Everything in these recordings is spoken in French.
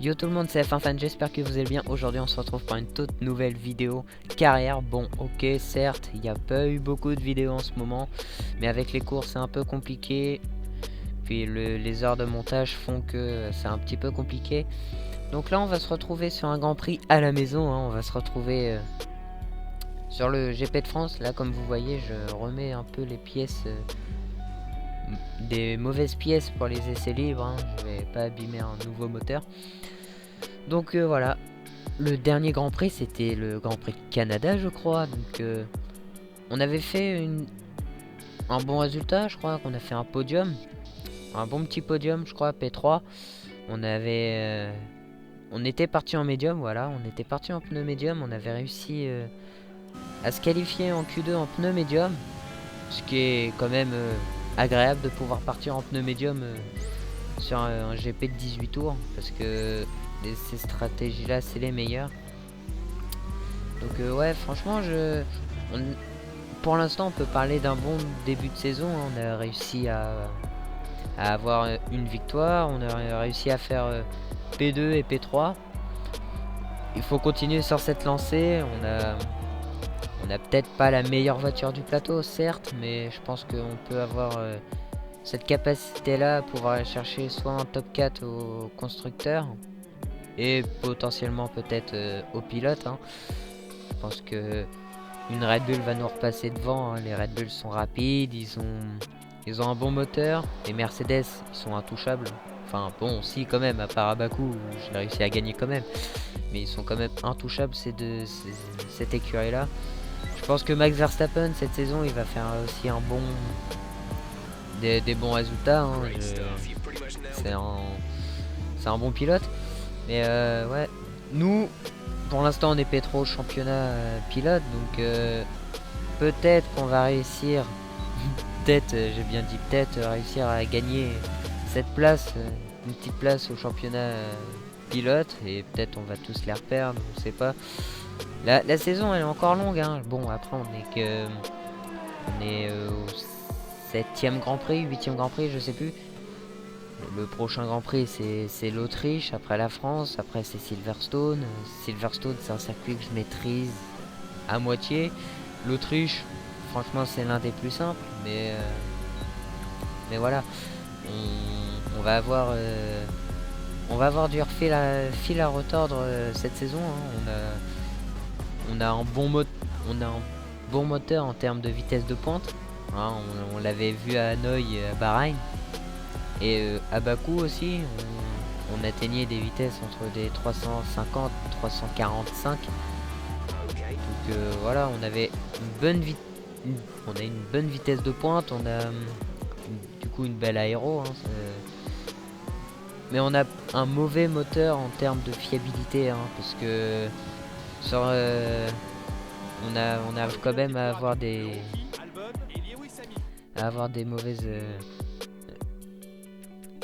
Yo tout le monde, c'est F1 Fan, j'espère que vous allez bien. Aujourd'hui on se retrouve pour une toute nouvelle vidéo carrière. Bon ok, certes il n'y a pas eu beaucoup de vidéos en ce moment, mais avec les courses c'est un peu compliqué. Puis les heures de montage font que c'est un petit peu compliqué. Donc là on va se retrouver sur un Grand Prix à la maison, hein. On va se retrouver sur le GP de France. Là comme vous voyez je remets un peu les pièces, des mauvaises pièces pour les essais libres, hein. Je vais pas abîmer un nouveau moteur. Donc voilà, le dernier Grand Prix c'était le Grand Prix de Canada je crois. Donc on avait fait un bon résultat, je crois qu'on a fait un podium. Un bon petit podium je crois, P3. On était parti en médium, voilà, on était parti en pneu médium. On avait réussi à se qualifier en Q2 en pneu médium. Ce qui est quand même agréable de pouvoir partir en pneu médium sur un GP de 18 tours. Parce que ces stratégies là c'est les meilleures. Donc ouais franchement pour l'instant on peut parler d'un bon début de saison, hein. On a réussi à avoir une victoire, on a réussi à faire P2 et P3. Il faut continuer sur cette lancée. On a peut-être pas la meilleure voiture du plateau certes, mais je pense qu'on peut avoir cette capacité là à pouvoir aller chercher soit un top 4 au constructeur et potentiellement peut-être au pilote, hein. Je pense que une Red Bull va nous repasser devant, hein. Les Red Bull sont rapides, ils ont un bon moteur. Les Mercedes ils sont intouchables. Enfin bon si quand même, à part à Bakou où j'ai réussi à gagner quand même, mais ils sont quand même intouchables cette écurie là. Je pense que Max Verstappen cette saison il va faire aussi des bons résultats, hein. C'est un bon pilote. Mais ouais, nous pour l'instant on est P3 au championnat pilote, donc peut-être qu'on va réussir, peut-être, j'ai bien dit peut-être, réussir à gagner cette place, une petite place au championnat pilote, et peut-être on va tous les reperdre, on sait pas. La saison elle est encore longue, hein. Bon après on est au 7ème Grand Prix, 8ème Grand Prix, je sais plus. Le prochain Grand Prix c'est l'Autriche, après la France, après c'est Silverstone. Silverstone c'est un circuit que je maîtrise à moitié. L'Autriche, franchement c'est l'un des plus simples, mais voilà, on va avoir du fil à retordre cette saison, hein. On a un bon moteur en termes de vitesse de pointe, hein. On l'avait vu à Hanoï, à Bahreïn. Et à Bakou aussi, on atteignait des vitesses entre des 350 345. Donc voilà, on avait on a une bonne vitesse de pointe, on a du coup une belle aéro, hein. Mais on a un mauvais moteur en termes de fiabilité, hein, parce que sur, on arrive quand même à avoir des mauvaises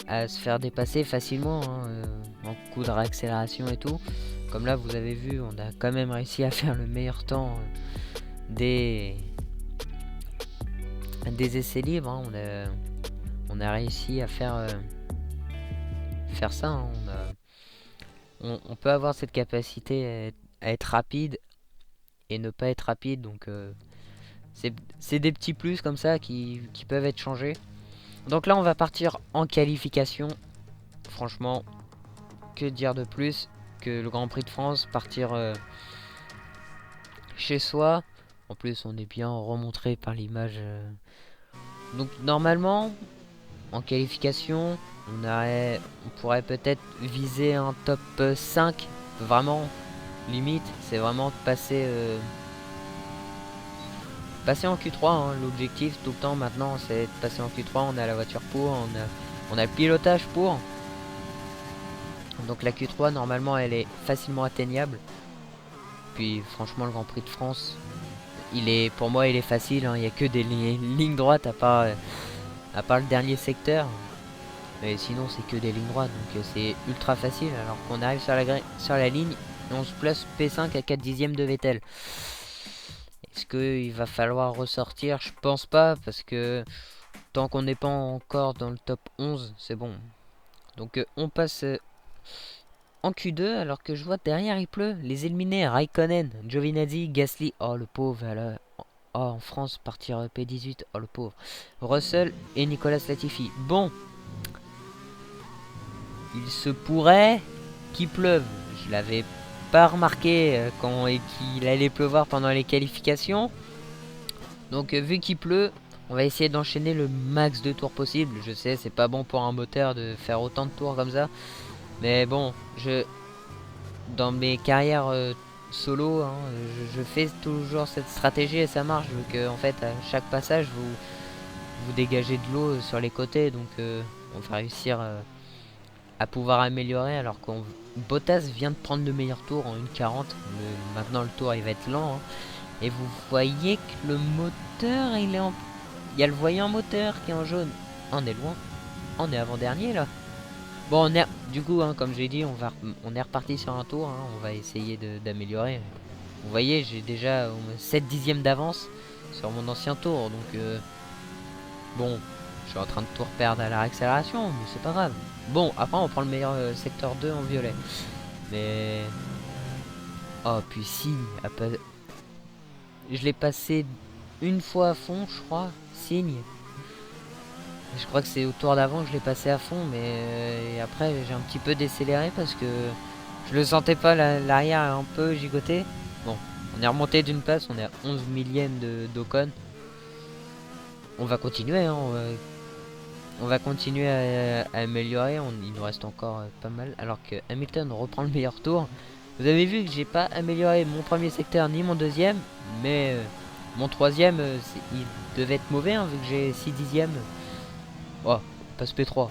à se faire dépasser facilement, hein, en coup de réaccélération et tout. Comme là vous avez vu, on a quand même réussi à faire le meilleur temps des essais libres, hein. On a réussi à faire ça, hein. On peut avoir cette capacité à être rapide et ne pas être rapide, donc c'est des petits plus comme ça qui peuvent être changés. Donc là on va partir en qualification. Franchement, que dire de plus que le Grand Prix de France, partir chez soi. En plus on est bien remontré par l'image. Donc normalement en qualification on pourrait peut-être viser un top 5. Vraiment limite c'est vraiment de passer en Q3, hein. L'objectif tout le temps maintenant c'est de passer en Q3. On a la voiture pour, on a le pilotage pour. Donc la Q3 normalement elle est facilement atteignable. Puis franchement le Grand Prix de France, pour moi il est facile, hein. Il n'y a que des lignes droites à part le dernier secteur. Mais sinon c'est que des lignes droites, donc c'est ultra facile. Alors qu'on arrive sur la ligne et on se place P5 à 4 dixièmes de Vettel. Est-ce qu'il va falloir ressortir? Je pense pas, parce que tant qu'on n'est pas encore dans le top 11 c'est bon. Donc on passe en Q2 alors que je vois derrière il pleut. Les éliminés, Raikkonen, Giovinazzi, Gasly. Oh le pauvre, là. Oh, en France, partir P18. Oh le pauvre. Russell et Nicolas Latifi. Bon, il se pourrait qu'il pleuve. Je l'avais pas remarqué quand et qu'il allait pleuvoir pendant les qualifications. Donc vu qu'il pleut, on va essayer d'enchaîner le max de tours possible. Je sais, c'est pas bon pour un moteur de faire autant de tours comme ça. Mais bon, dans mes carrières solo, hein, je fais toujours cette stratégie et ça marche. Vu que en fait, à chaque passage, vous dégagez de l'eau sur les côtés. Donc on va réussir à pouvoir améliorer. Alors qu'on Bottas vient de prendre le meilleur tour en 1,40. Maintenant, le tour il va être lent. Hein. Et vous voyez que le moteur, il y a le voyant moteur qui est en jaune. On est loin. On est avant-dernier là. Bon, du coup, hein, comme j'ai dit, on est reparti sur un tour. Hein, on va essayer d'améliorer. Vous voyez, j'ai déjà 7 dixièmes d'avance sur mon ancien tour. Donc, bon, je suis en train de tout reperdre à la réaccélération, mais c'est pas grave. Bon, après, on prend le meilleur secteur 2 en violet. Mais... Oh, puis si, je l'ai passé une fois à fond, je crois. Signe. Je crois que c'est au tour d'avant que je l'ai passé à fond, mais après j'ai un petit peu décéléré parce que je le sentais pas, l'arrière un peu gigoté. Bon, on est remonté d'une place, on est à 11 millième d'Ocon. On va continuer, hein, on va continuer à améliorer, il nous reste encore pas mal. Alors que Hamilton reprend le meilleur tour. Vous avez vu que j'ai pas amélioré mon premier secteur ni mon deuxième, mais mon troisième, il devait être mauvais, hein, vu que j'ai 6 dixièmes. Oh, passe P3.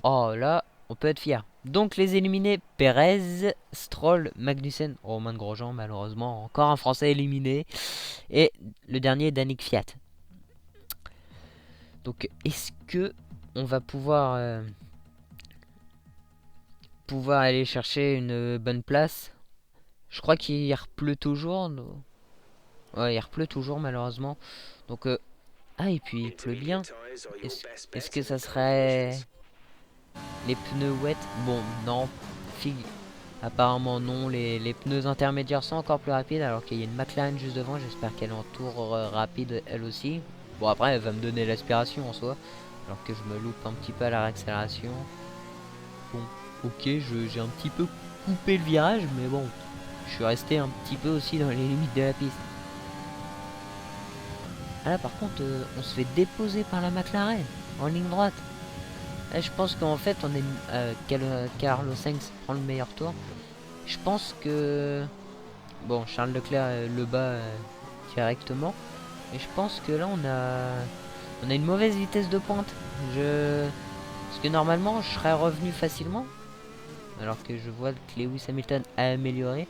Oh, là, on peut être fier. Donc, les éliminés, Perez, Stroll, Magnussen, Romain de Grosjean, malheureusement. Encore un Français éliminé. Et le dernier, Danick Fiat. Donc, est-ce que on va pouvoir aller chercher une bonne place? Je crois qu'il repleut toujours. Ouais, il repleut toujours, malheureusement. Donc, ah, et puis il pleut bien. Est-ce que ça serait... Les pneus wet? Bon, non. Figue. Apparemment non. Les pneus intermédiaires sont encore plus rapides alors qu'il y a une McLaren juste devant. J'espère qu'elle est en tour rapide elle aussi. Bon, après elle va me donner l'aspiration en soi. Alors que je me loupe un petit peu à la réaccélération. Bon, ok, j'ai un petit peu coupé le virage. Mais bon, je suis resté un petit peu aussi dans les limites de la piste. Ah là par contre on se fait déposer par la McLaren en ligne droite. Là, je pense qu'en fait on est Carlos Sainz prend le meilleur tour. Je pense que bon, Charles Leclerc le bat directement. Et je pense que là on a une mauvaise vitesse de pointe. Parce que normalement je serais revenu facilement. Alors que je vois que Lewis Hamilton a amélioré.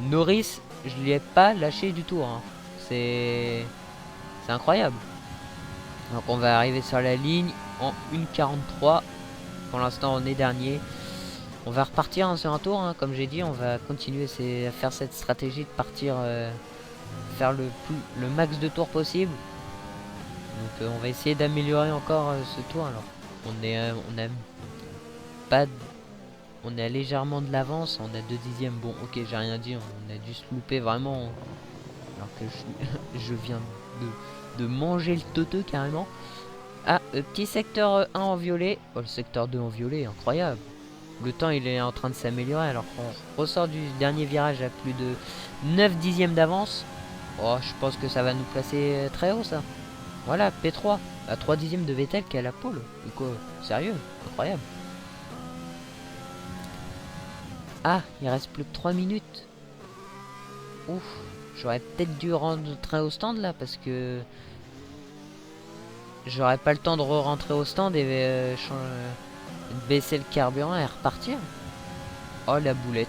Norris, je ne l'ai pas lâché du tout. Hein. C'est incroyable. Donc on va arriver sur la ligne en 1,43. Pour l'instant on est dernier. On va repartir hein, sur un tour, hein, comme j'ai dit, on va continuer à faire cette stratégie de partir faire le max de tours possible. Donc on va essayer d'améliorer encore ce tour. Alors on est légèrement de l'avance, on a 2 dixièmes. Bon ok, j'ai rien dit, on a dû se louper vraiment. Alors que je viens de manger le teuteux carrément. Ah, petit secteur 1 en violet. Oh, le secteur 2 en violet, incroyable. Le temps il est en train de s'améliorer alors qu'on ressort du dernier virage à plus de 9 dixièmes d'avance. Oh, je pense que ça va nous placer très haut ça. Voilà, P3 à 3 dixièmes de Vettel qui est à la pole. Du coup, sérieux, incroyable. Ah, il reste plus que 3 minutes. Ouf, j'aurais peut-être dû rendre très au stand là parce que j'aurais pas le temps de re-rentrer au stand et de baisser le carburant et repartir. Oh la boulette.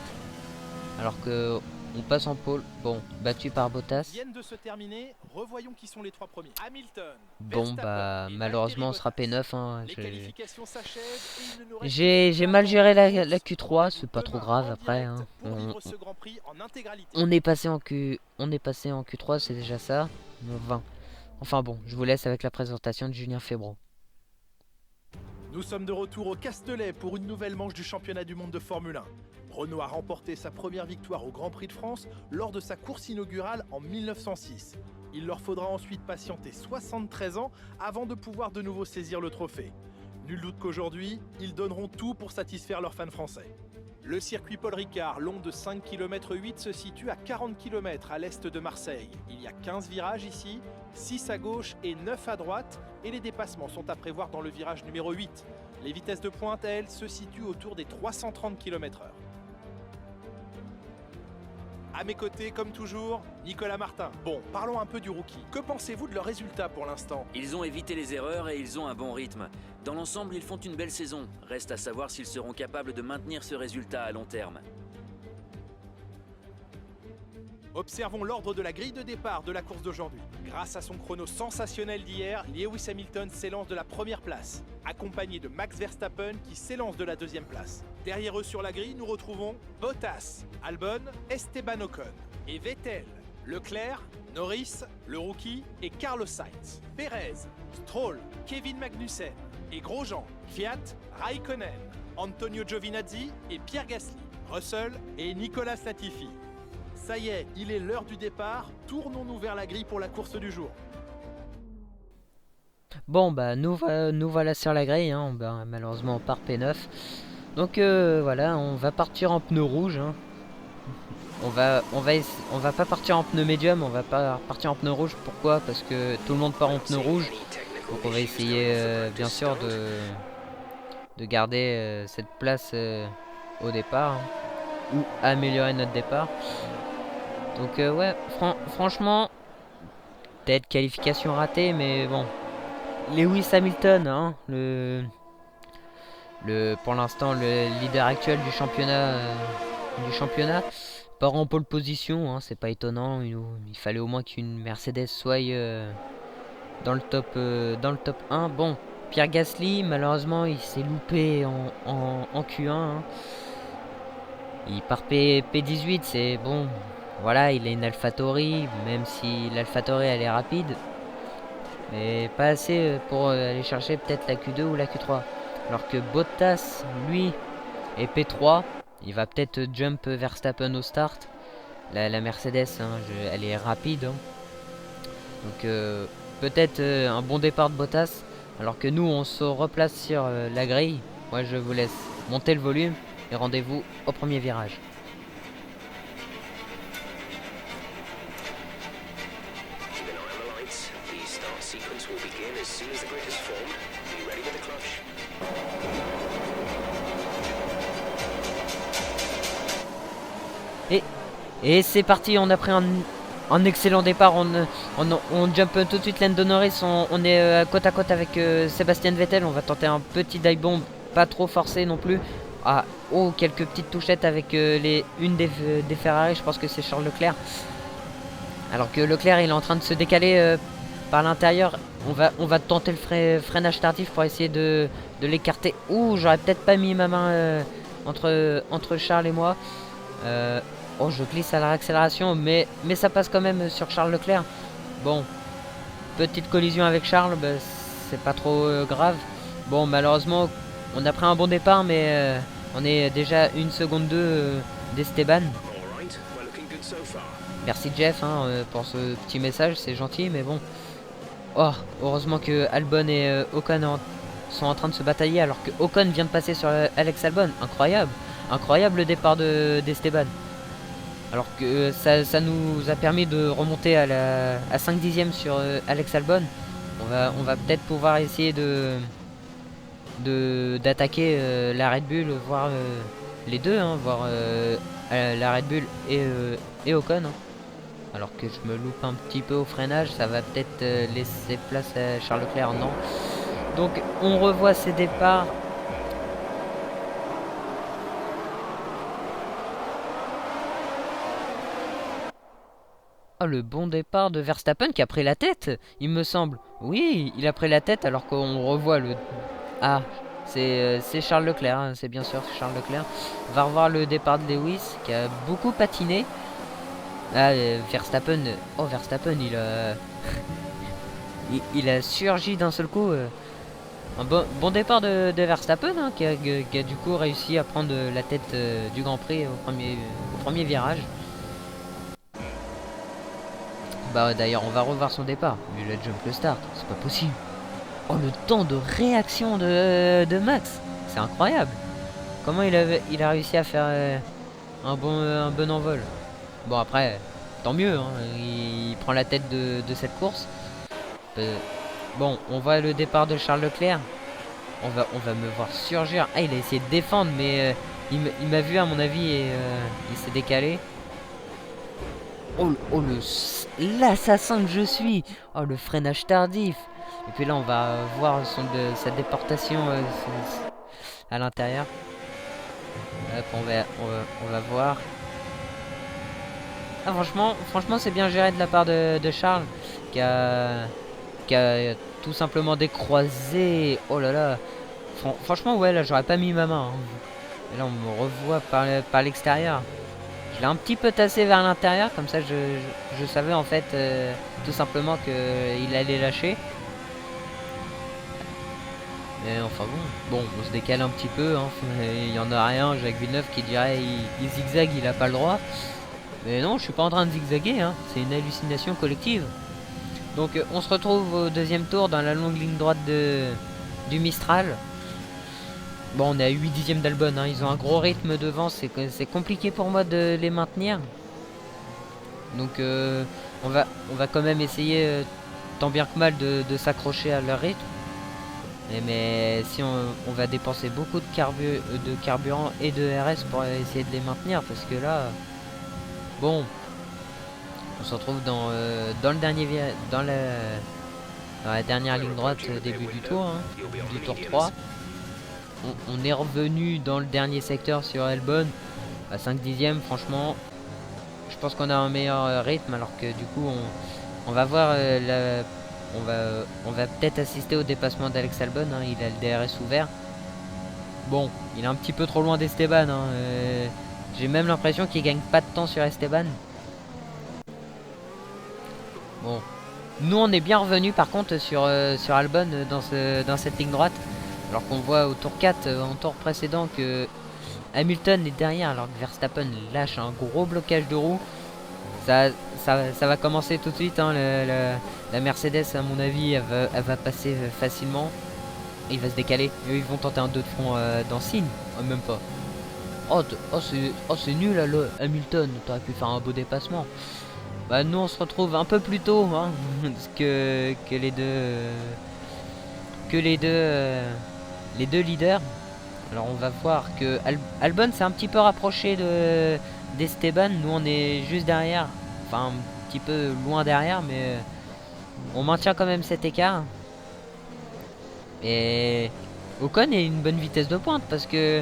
Alors que on passe en pôle. Bon, battu par Bottas. De se terminer. Revoyons qui sont les 3 premiers. Hamilton, bon bah malheureusement on sera P9 hein. J'ai mal géré la Q3, c'est pas trop grave après hein. On est passé en Q3, c'est déjà ça. 20. Enfin bon, je vous laisse avec la présentation de Julien Febvre. Nous sommes de retour au Castellet pour une nouvelle manche du championnat du monde de Formule 1. Renault a remporté sa première victoire au Grand Prix de France lors de sa course inaugurale en 1906. Il leur faudra ensuite patienter 73 ans avant de pouvoir de nouveau saisir le trophée. Nul doute qu'aujourd'hui, ils donneront tout pour satisfaire leurs fans français. Le circuit Paul Ricard, long de 5,8 km, se situe à 40 km à l'est de Marseille. Il y a 15 virages ici, 6 à gauche et 9 à droite, et les dépassements sont à prévoir dans le virage numéro 8. Les vitesses de pointe, elles, se situent autour des 330 km/h. À mes côtés, comme toujours, Nicolas Martin. Bon, parlons un peu du rookie. Que pensez-vous de leurs résultats pour l'instant? Ils ont évité les erreurs et ils ont un bon rythme. Dans l'ensemble, ils font une belle saison. Reste à savoir s'ils seront capables de maintenir ce résultat à long terme. Observons l'ordre de la grille de départ de la course d'aujourd'hui. Grâce à son chrono sensationnel d'hier, Lewis Hamilton s'élance de la première place, accompagné de Max Verstappen qui s'élance de la deuxième place. Derrière eux sur la grille, nous retrouvons Bottas, Albon, Esteban Ocon et Vettel, Leclerc, Norris, le rookie et Carlos Sainz, Perez, Stroll, Kevin Magnussen et Grosjean, Fiat, Raikkonen, Antonio Giovinazzi et Pierre Gasly, Russell et Nicolas Latifi. Ça y est, il est l'heure du départ. Tournons-nous vers la grille pour la course du jour. Bon bah nous voilà sur la grille, hein. Bah, malheureusement on part P9. Donc voilà, on va partir en pneu rouge, hein. On va pas partir en pneu médium, on va pas partir en pneu rouge. Pourquoi? Parce que tout le monde part en pneu rouge. Donc on va essayer bien sûr de garder cette place au départ, hein, ou améliorer notre départ. Donc ouais, franchement, peut-être qualification ratée, mais bon. Lewis Hamilton, hein, pour l'instant le leader actuel du championnat, part en pole position, hein, c'est pas étonnant. Il fallait au moins qu'une Mercedes soit dans le top 1. Bon, Pierre Gasly, malheureusement, il s'est loupé en Q1. Hein. Il part P18, c'est bon. Voilà, il a une AlphaTauri, même si l'AlphaTauri elle est rapide, mais pas assez pour aller chercher peut-être la Q2 ou la Q3. Alors que Bottas, lui, est P3, il va peut-être jump Verstappen au start. La Mercedes, hein, elle est rapide. Hein. Donc peut-être un bon départ de Bottas, alors que nous on se replace sur la grille. Moi je vous laisse monter le volume et rendez-vous au premier virage. Et c'est parti, on a pris un excellent départ, on jump tout de suite Lando Norris, on est côte à côte avec Sébastien Vettel, on va tenter un petit dive bomb, pas trop forcé non plus. Ah, oh, quelques petites touchettes avec une des Ferrari, je pense que c'est Charles Leclerc. Alors que Leclerc il est en train de se décaler par l'intérieur, on va tenter le freinage tardif pour essayer de l'écarter. Ouh, j'aurais peut-être pas mis ma main entre Charles et moi. Oh, je glisse à la réaccélération, mais ça passe quand même sur Charles Leclerc. Bon, petite collision avec Charles, bah, c'est pas trop grave. Bon, malheureusement, on a pris un bon départ, mais on est déjà 1 seconde 2 d'Esteban. Merci Jeff hein, pour ce petit message, c'est gentil, mais bon. Oh, heureusement que Albon et Ocon sont en train de se batailler, alors que Ocon vient de passer sur Alex Albon. Incroyable le départ d'Esteban. Alors que ça nous a permis de remonter à 5 dixièmes sur Alex Albon. On va peut-être pouvoir essayer d'attaquer la Red Bull, voir les deux, hein, voir la Red Bull et Ocon. Hein. Alors que je me loupe un petit peu au freinage, ça va peut-être laisser place à Charles Leclerc, non. Donc on revoit ces départs. Oh, le bon départ de Verstappen qui a pris la tête, il me semble. Oui, il a pris la tête alors qu'on revoit le... Ah, c'est Charles Leclerc, hein, c'est bien sûr Charles Leclerc. On va revoir le départ de Lewis qui a beaucoup patiné. Là, Verstappen, oh Verstappen, il a surgi d'un seul coup. Un bon départ de Verstappen, hein, qui a du coup réussi à prendre la tête du Grand Prix au premier virage. Bah d'ailleurs on va revoir son départ. Mais il a jump le start, c'est pas possible. Oh, le temps de réaction de Max, c'est incroyable. Comment il a réussi à faire un bon envol. Bon après, tant mieux, hein, il prend la tête de cette course. Bon, on voit le départ de Charles Leclerc. On va me voir surgir. Ah, il a essayé de défendre, mais il m'a vu à mon avis et il s'est décalé. Oh, l'assassin que je suis. Oh, le freinage tardif. Et puis là, on va voir sa déportation à l'intérieur. Hop, on va voir. Ah, franchement, c'est bien géré de la part de Charles qui a tout simplement décroisé. Oh là là. Franchement, ouais, là, j'aurais pas mis ma main, hein. Et là, on me revoit par l'extérieur. Je l'ai un petit peu tassé vers l'intérieur, comme ça je savais en fait tout simplement qu'il allait lâcher. Mais enfin bon, on se décale un petit peu, hein. Il y en a rien, Jacques Villeneuve qui dirait il zigzague, il a pas le droit. Mais non, je suis pas en train de zigzaguer, hein. C'est une hallucination collective. Donc on se retrouve au deuxième tour dans la longue ligne droite du Mistral. Bon, on est à 8 dixièmes d'Albon, hein. Ils ont un gros rythme devant, c'est compliqué pour moi de les maintenir. Donc on va quand même essayer tant bien que mal de s'accrocher à leur rythme. Mais si on va dépenser beaucoup de carburant et de RS pour essayer de les maintenir, parce que là, bon, on se retrouve dans la dernière ligne droite début du tour, hein, du tour 3. On est revenu dans le dernier secteur sur Albon à 5 dixièmes. Franchement, je pense qu'on a un meilleur rythme, alors que du coup on va voir on va peut-être assister au dépassement d'Alex Albon, hein. Il a le DRS ouvert. Bon, il est un petit peu trop loin d'Esteban, hein. J'ai même l'impression qu'il gagne pas de temps sur Esteban. Bon, nous on est bien revenu par contre sur Albon dans cette ligne droite. Alors qu'on voit au tour 4, en tour précédent, que Hamilton est derrière, alors que Verstappen lâche un gros blocage de roue. Ça va commencer tout de suite, hein. La Mercedes, à mon avis, elle va passer facilement. Et il va se décaler. Et eux, ils vont tenter un 2 de front dans signe. Oh, même pas. C'est nul, là, Hamilton. T'aurais pu faire un beau dépassement. Bah, nous, on se retrouve un peu plus tôt, hein, que les deux leaders. Alors on va voir que Albon s'est un petit peu rapproché d'Esteban. Nous on est juste derrière, enfin un petit peu loin derrière, mais on maintient quand même cet écart. Et Ocon a une bonne vitesse de pointe, parce que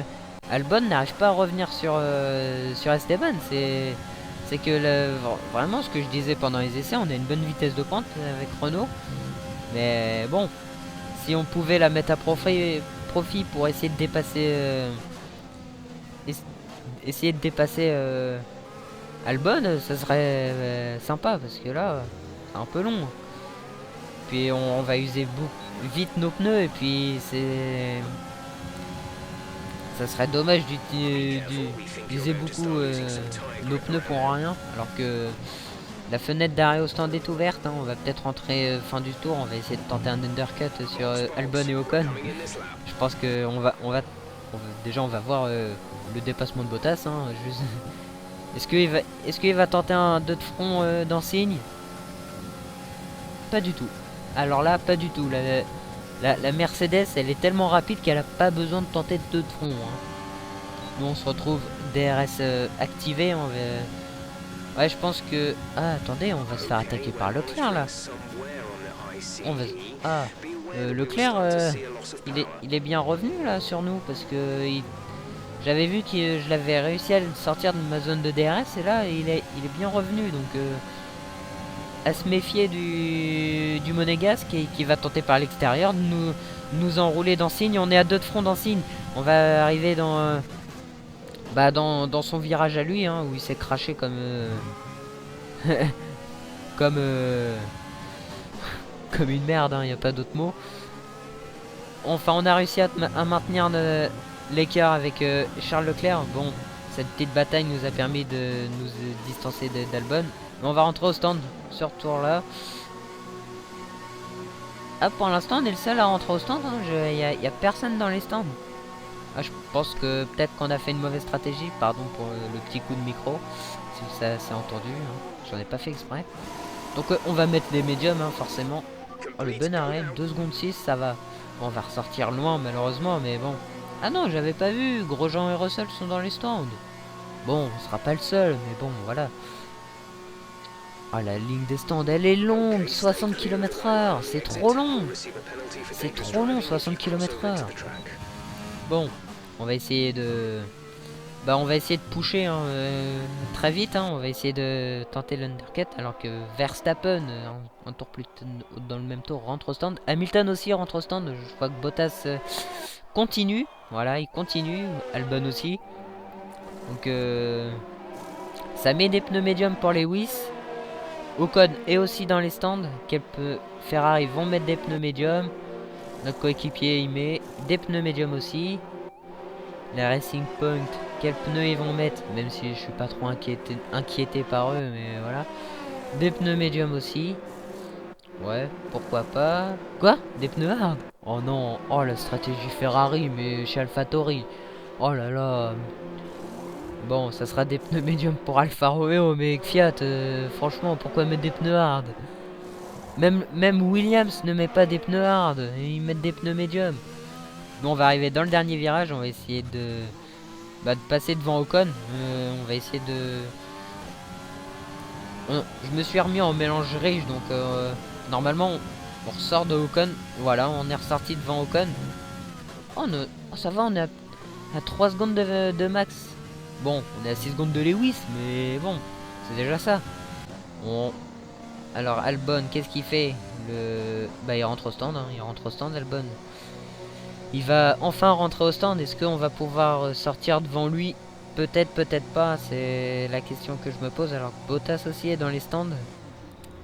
Albon n'arrive pas à revenir sur Esteban. C'est que vraiment ce que je disais pendant les essais, on a une bonne vitesse de pointe avec Renault. Mais bon, si on pouvait la mettre à profit pour essayer de dépasser Albon, ça serait sympa, parce que là c'est un peu long. Puis on va user vite nos pneus, et puis ça serait dommage d'utiliser beaucoup nos pneus pour rien, alors que la fenêtre d'arrêt au stand est ouverte, hein. On va peut-être rentrer fin du tour. On va essayer de tenter un undercut sur Albon et Ocon. Je pense que déjà on va voir le dépassement de Bottas, hein. Est-ce qu'il va tenter un 2 de front dans signe? Pas du tout. Alors là, pas du tout. La Mercedes, elle est tellement rapide qu'elle a pas besoin de tenter de 2 de front, hein. Nous on se retrouve DRS activé. Ouais, je pense que... Ah, attendez, on va se faire attaquer par Leclerc, là. Leclerc, il est bien revenu, là, sur nous, parce que j'avais vu que je l'avais réussi à le sortir de ma zone de DRS, et là, il est bien revenu, donc... à se méfier du Monégasque, qui va tenter par l'extérieur de nous enrouler dans signe. On est à 2 de front dans signe. On va arriver dans son virage à lui, hein, où il s'est craché comme comme une merde, hein, y a pas d'autre mot. enfin, on a réussi à maintenir l'écart avec Charles Leclerc. Bon, cette petite bataille nous a permis de nous distancer d'Albon. Mais on va rentrer au stand sur ce tour-là. Ah, pour l'instant, on est le seul à rentrer au stand. Il y a personne dans les stands. Ah, je pense que peut-être qu'on a fait une mauvaise stratégie. Pardon pour le petit coup de micro. Si ça s'est entendu. Hein. J'en ai pas fait exprès. Donc on va mettre les médiums, hein, forcément. Oh, le bon arrêt. 2 secondes 6, ça va. Bon, on va ressortir loin, malheureusement. Mais bon. Ah non, j'avais pas vu. Grosjean et Russell sont dans les stands. Bon, on sera pas le seul. Mais bon, voilà. Ah, la ligne des stands, elle est longue, 60 km/h, c'est trop long. C'est trop long, 60 km/h. Bon, on va essayer de... Bah, on va essayer de pusher hein, très vite, hein. On va essayer de tenter l'undercut, alors que Verstappen, un tour plus dans le même tour, rentre au stand. Hamilton aussi rentre au stand, je crois que Bottas continue. Voilà, il continue, Albon aussi. Donc, ça met des pneus médiums pour les Lewis. Ocon est aussi dans les stands. Ferrari vont mettre des pneus médiums. Notre coéquipier il met des pneus médiums aussi. La Racing Point, quels pneus ils vont mettre, même si je suis pas trop inquiété par eux, mais voilà. Des pneus médiums aussi. Ouais, pourquoi pas. Quoi? Des pneus hard? Oh non, oh la stratégie Ferrari, mais chez AlphaTauri. Oh là là. Bon, ça sera des pneus médiums pour Alfa Romeo, mais Fiat, franchement, pourquoi mettre des pneus hard? Même Williams ne met pas des pneus hard, ils mettent des pneus médiums. Bon, on va arriver dans le dernier virage, on va essayer de passer devant Ocon. On va essayer de... Je me suis remis en mélange riche, donc normalement, on ressort de Ocon. Voilà, on est ressorti devant Ocon. Oh, ça va, on est à 3 secondes de max. Bon, on est à 6 secondes de Lewis, mais bon, c'est déjà ça. Alors Albon, qu'est-ce qu'il fait? Bah, il rentre au stand, hein. Il rentre au stand, Albon. Il va enfin rentrer au stand. Est-ce qu'on va pouvoir sortir devant lui? Peut-être, peut-être pas. C'est la question que je me pose. Alors Bottas aussi est dans les stands.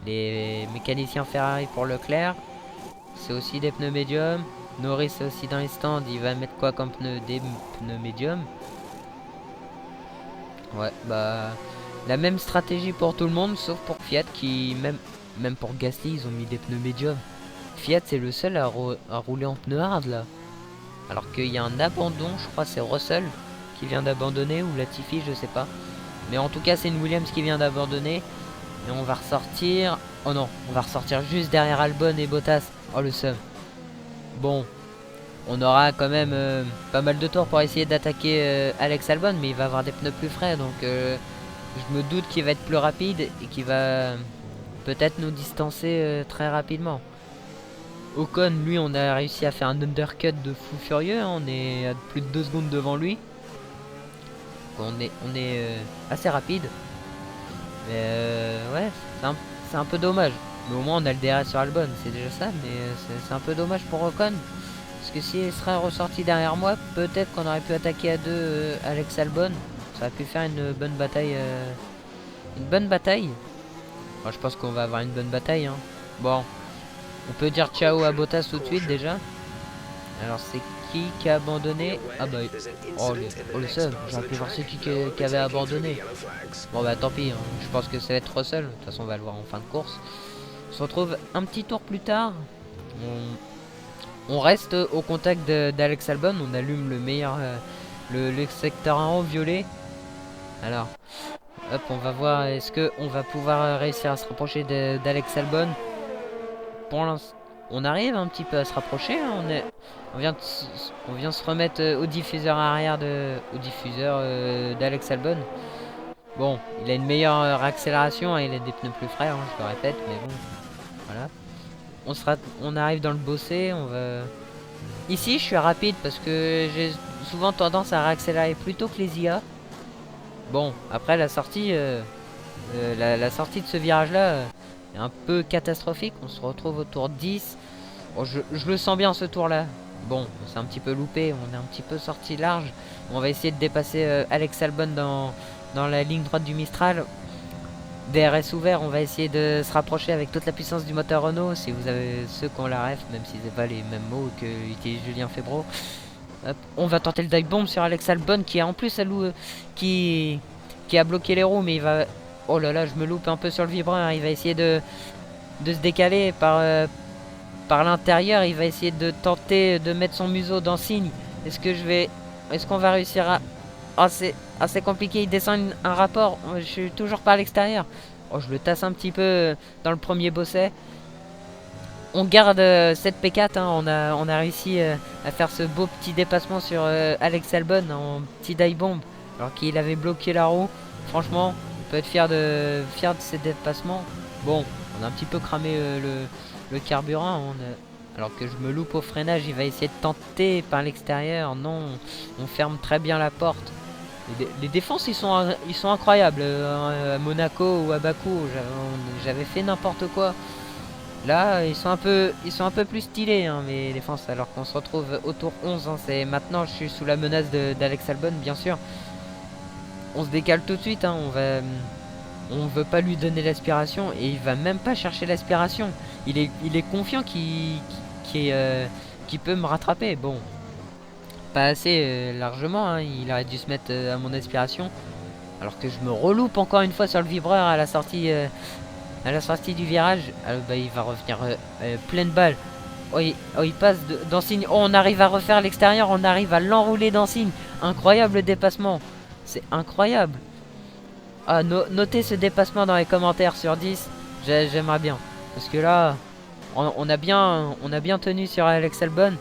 Les mécaniciens Ferrari pour Leclerc. C'est aussi des pneus médiums. Norris est aussi dans les stands. Il va mettre quoi comme pneu? Des pneus médiums. Ouais, bah... La même stratégie pour tout le monde, sauf pour Fiat qui... Même pour Gasly, ils ont mis des pneus médiums. Fiat, c'est le seul à rouler en pneus hard, là. Alors qu'il y a un abandon, je crois c'est Russell qui vient d'abandonner, ou Latifi, je sais pas. Mais en tout cas, c'est une Williams qui vient d'abandonner. Et on va ressortir... Oh non, on va ressortir juste derrière Albon et Bottas. Oh, le seum. Bon... On aura quand même pas mal de tours pour essayer d'attaquer Alex Albon, mais il va avoir des pneus plus frais, donc je me doute qu'il va être plus rapide et qu'il va peut-être nous distancer très rapidement. Ocon, lui, on a réussi à faire un undercut de fou furieux, hein. On est à plus de 2 secondes devant lui. On est assez rapide. Mais ouais, c'est un peu dommage. Mais au moins on a le DRS sur Albon, c'est déjà ça, mais c'est un peu dommage pour Ocon. Parce que s'il serait ressorti derrière moi, peut-être qu'on aurait pu attaquer à deux Alex Albon. Ça aurait pu faire une bonne bataille. Enfin, je pense qu'on va avoir une bonne bataille. Hein. Bon, on peut dire ciao à Bottas tout de suite déjà. Alors c'est qui a abandonné? Ah bah, oh le seul. J'aurais pu voir c'est qui avait abandonné. Bon bah tant pis, hein. Je pense que ça va être Russell. De toute façon on va le voir en fin de course. On se retrouve un petit tour plus tard. On reste au contact d'Alex Albon. On allume le meilleur, le secteur 1 violet. Alors, hop, on va voir est-ce qu'on va pouvoir réussir à se rapprocher d'Alex Albon. Pour l'instant, on arrive un petit peu à se rapprocher. Hein. On vient se remettre au diffuseur arrière d'Alex Albon. Bon, il a une meilleure accélération, hein, il a des pneus plus frais, hein, je le répète, mais bon, voilà. On arrive dans le bossé, on va... Ici, je suis rapide parce que j'ai souvent tendance à réaccélérer plus tôt que les IA. Bon, après la sortie, la sortie de ce virage-là est un peu catastrophique. On se retrouve au tour 10. Bon, je le sens bien ce tour-là. Bon, c'est un petit peu loupé, on est un petit peu sorti large. On va essayer de dépasser Alex Albon dans la ligne droite du Mistral. DRS ouvert, on va essayer de se rapprocher avec toute la puissance du moteur Renault. Si vous avez ceux qui ont la ref, même si c'est pas les mêmes mots que utilise Julien Febro. Hop, on va tenter le dive bomb sur Alex Albon qui a en plus qui a bloqué les roues, mais il va... Oh là là, je me loupe un peu sur le vibreur. Il va essayer de se décaler par l'intérieur. Il va essayer de tenter de mettre son museau dans signe. Est-ce qu'on va réussir à... Oh, c'est assez compliqué. Il descend un rapport. Je suis toujours par l'extérieur. Oh, je le tasse un petit peu dans le premier bosset. On garde cette P4. Hein. On a réussi à faire ce beau petit dépassement sur Alex Albon en petit dive bomb. Alors qu'il avait bloqué la roue. Franchement, on peut être fier de ces dépassements. Bon, on a un petit peu cramé le carburant. Alors que je me loupe au freinage, il va essayer de tenter par l'extérieur. Non, on ferme très bien la porte. Les défenses, ils sont incroyables. À Monaco ou à Bakou, j'avais fait n'importe quoi. Là, ils sont un peu plus stylés, hein, mes défenses. Alors qu'on se retrouve au tour 11. Hein, maintenant, je suis sous la menace d'Alex Albon, bien sûr. On se décale tout de suite. Hein, on veut pas lui donner l'aspiration et il va même pas chercher l'aspiration. Il est confiant qu'il peut me rattraper. Bon, pas assez largement. Hein, il aurait dû se mettre à mon aspiration. Alors que je me reloupe encore une fois sur le vibreur à la sortie du virage. Alors, bah, il va revenir pleine balle. Oh, il passe dans signe. Oh, on arrive à refaire l'extérieur. On arrive à l'enrouler dans signe. Incroyable dépassement. C'est incroyable. Ah, notez ce dépassement dans les commentaires sur 10. J'aimerais bien. Parce que là, on a bien tenu sur Alex Albon.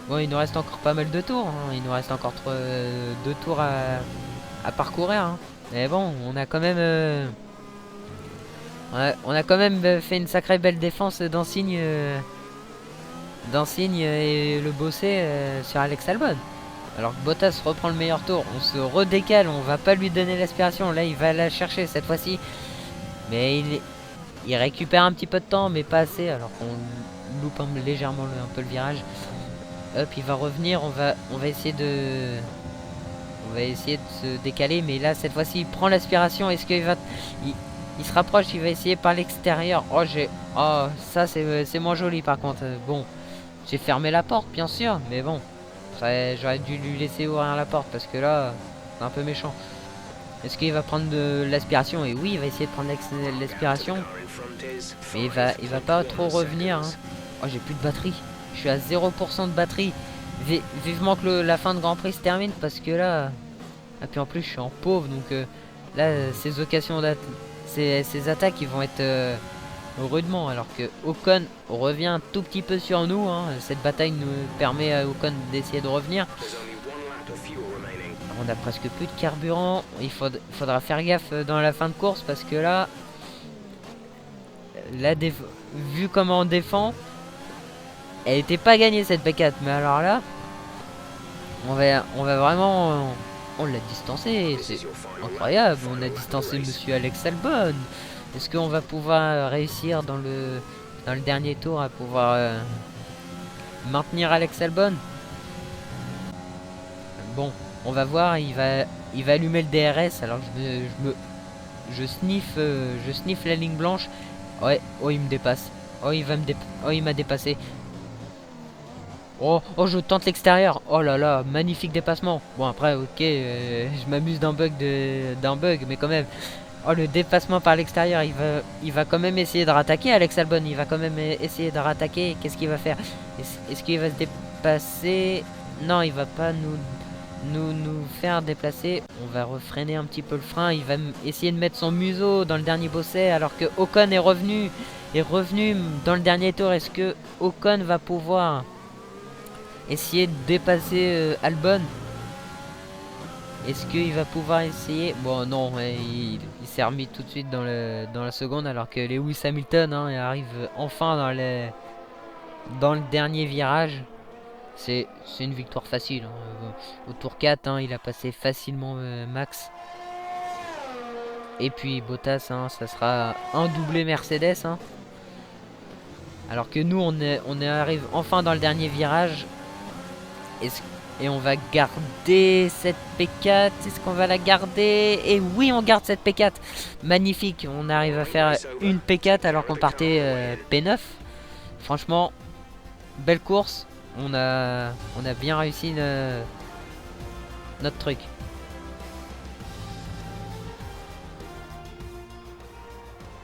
Bon, il nous reste encore pas mal de tours. Hein. Il nous reste encore 2 tours à parcourir. Hein. Mais bon, on a quand même... fait une sacrée belle défense d'Insigne et le bossé sur Alex Albon. Alors que Bottas reprend le meilleur tour, on se redécale, on va pas lui donner l'aspiration. Là, il va la chercher cette fois-ci. Mais il récupère un petit peu de temps, mais pas assez. Alors qu'on loupe légèrement un peu le virage. Hop, il va revenir, on va essayer de se décaler. Mais là, cette fois-ci, il prend l'aspiration. Est-ce qu'il va... Il se rapproche, il va essayer par l'extérieur. Oh, ça, c'est moins joli par contre. Bon, j'ai fermé la porte, bien sûr, mais bon. J'aurais dû lui laisser ouvrir la porte parce que là, c'est un peu méchant. Est-ce qu'il va prendre de l'aspiration? Et oui, il va essayer de prendre l'aspiration. Mais il va pas trop revenir. Hein. Oh, j'ai plus de batterie. Je suis à 0% de batterie. Vivement que la fin de Grand Prix se termine parce que là... Et puis en plus, je suis en pauvre. Donc là, ces occasions ces attaques, ils vont être rudement. Alors que Ocon revient un tout petit peu sur nous. Hein. Cette bataille nous permet à Ocon d'essayer de revenir. On a presque plus de carburant. Il faudra faire gaffe dans la fin de course parce que là, vu comment on défend, elle était pas gagnée cette P4. Mais alors là, on va vraiment... On l'a distancé, c'est incroyable. On a distancé monsieur Alex Albon. Est-ce qu'on va pouvoir réussir dans le dernier tour à pouvoir maintenir Alex Albon? Bon, on va voir. Il va allumer le DRS. Alors je sniffe la ligne blanche. Ouais, oh, il me dépasse. Oh, il m'a dépassé. Oh, je tente l'extérieur. Oh là là, magnifique dépassement. Bon, après, ok, je m'amuse d'un bug, mais quand même. Oh, le dépassement par l'extérieur, il va quand même essayer de rattaquer Alex Albon. Il va quand même essayer de rattaquer. Qu'est-ce qu'il va faire? Est-ce qu'il va se dépasser? Non, il va pas nous faire déplacer. On va refreiner un petit peu le frein. Il va essayer de mettre son museau dans le dernier bosset alors que Ocon est revenu dans le dernier tour. Est-ce que Ocon va pouvoir essayer de dépasser Albon? Est-ce qu'il va pouvoir essayer? Bon, non, il s'est remis tout de suite dans la seconde alors que Lewis Hamilton arrive enfin dans le dernier virage. C'est une victoire facile. Hein. Au tour 4, il a passé facilement Max. Et puis Bottas, ça sera un doublé Mercedes. Hein. Alors que nous, on arrive enfin dans le dernier virage. Et on va garder cette P4. Est-ce qu'on va la garder? Et oui, on garde cette P4. Magnifique. On arrive à faire une P4 alors qu'on partait P9. Franchement, belle course. On a bien réussi notre truc.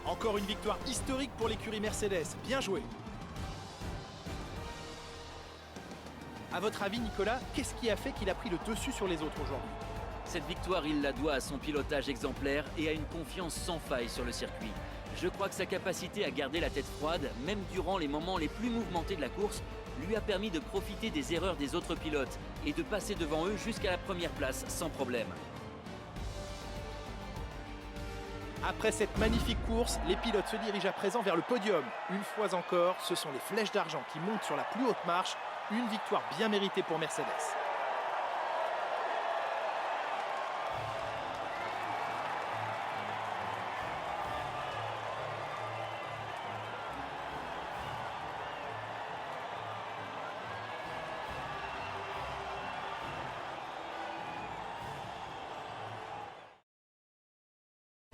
Encore une victoire historique pour l'écurie Mercedes. Bien joué. À votre avis, Nicolas, qu'est-ce qui a fait qu'il a pris le dessus sur les autres aujourd'hui? Cette victoire, il la doit à son pilotage exemplaire et à une confiance sans faille sur le circuit. Je crois que sa capacité à garder la tête froide, même durant les moments les plus mouvementés de la course, lui a permis de profiter des erreurs des autres pilotes et de passer devant eux jusqu'à la première place sans problème. Après cette magnifique course, les pilotes se dirigent à présent vers le podium. Une fois encore, ce sont les flèches d'argent qui montent sur la plus haute marche. Une victoire bien méritée pour Mercedes.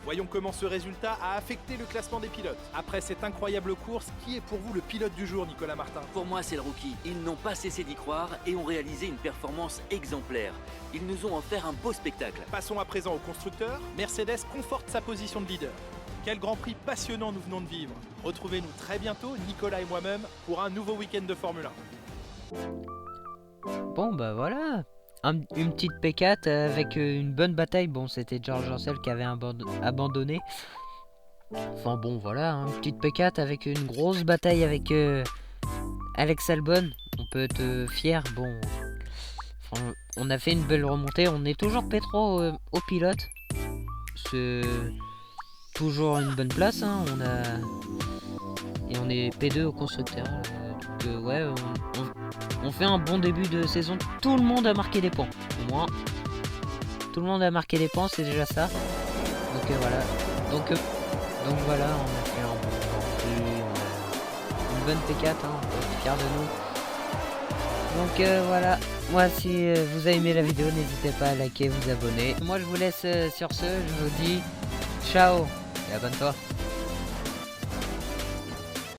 Voyons comment ce résultat a affecté le classement des pilotes. Après cette incroyable course, qui est pour vous le pilote du jour, Nicolas Martin? Pour moi, c'est le rookie. Ils n'ont pas cessé d'y croire et ont réalisé une performance exemplaire. Ils nous ont offert un beau spectacle. Passons à présent au constructeur. Mercedes conforte sa position de leader. Quel Grand Prix passionnant nous venons de vivre. Retrouvez-nous très bientôt, Nicolas et moi-même, pour un nouveau week-end de Formule 1. Bon bah voilà. Une petite P4 avec une bonne bataille. Bon, c'était George Russell qui avait abandonné. Enfin bon, voilà, une petite P4 avec une grosse bataille avec Alex Albon. On peut être fier. Bon, enfin, on a fait une belle remontée. On est toujours P3 au pilote. C'est toujours une bonne place. Hein. Et on est P2 au constructeur. Donc ouais, on fait un bon début de saison. Tout le monde a marqué des points. Au moins, tout le monde a marqué des points, c'est déjà ça. Donc voilà. Donc voilà, on a fait un bon Grand Prix, on a une bonne P4, hein, on peut être fiers de nous. Donc voilà. Moi, si vous avez aimé la vidéo, n'hésitez pas à liker, vous abonner. Moi, je vous laisse sur ce. Je vous dis ciao et abonne-toi.